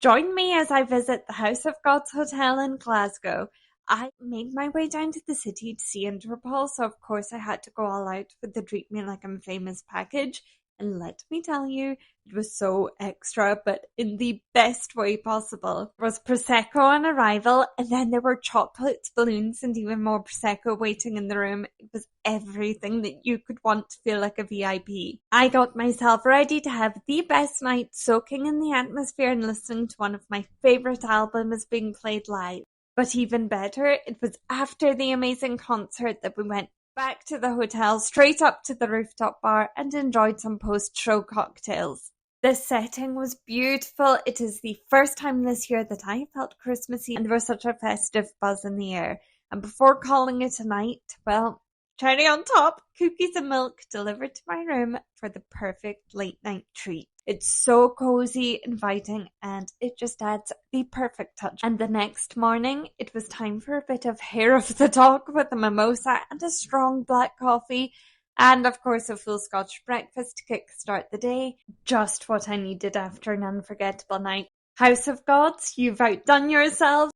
Join me as I visit the House of Gods Hotel in Glasgow. I made my way down to the city to see Interpol, so of course I had to go all out for the Treat Me Like I'm Famous package. And let me tell you, it was so extra, but in the best way possible. There was Prosecco on arrival, and then there were chocolates, balloons, and even more Prosecco waiting in the room. It was everything that you could want to feel like a VIP. I got myself ready to have the best night, soaking in the atmosphere and listening to one of my favourite albums being played live. But even better, it was after the amazing concert that we went back to the hotel, straight up to the rooftop bar, and enjoyed some post-show cocktails. The setting was beautiful. It is the first time this year that I felt Christmassy, and there was such a festive buzz in the air. And before calling it a night, well, cherry on top, cookies and milk delivered to my room for the perfect late night treat. It's so cozy, inviting, and it just adds the perfect touch. And the next morning, it was time for a bit of hair of the dog with a mimosa and a strong black coffee. And of course, a full Scotch breakfast to kickstart the day. Just what I needed after an unforgettable night. House of Gods, you've outdone yourselves.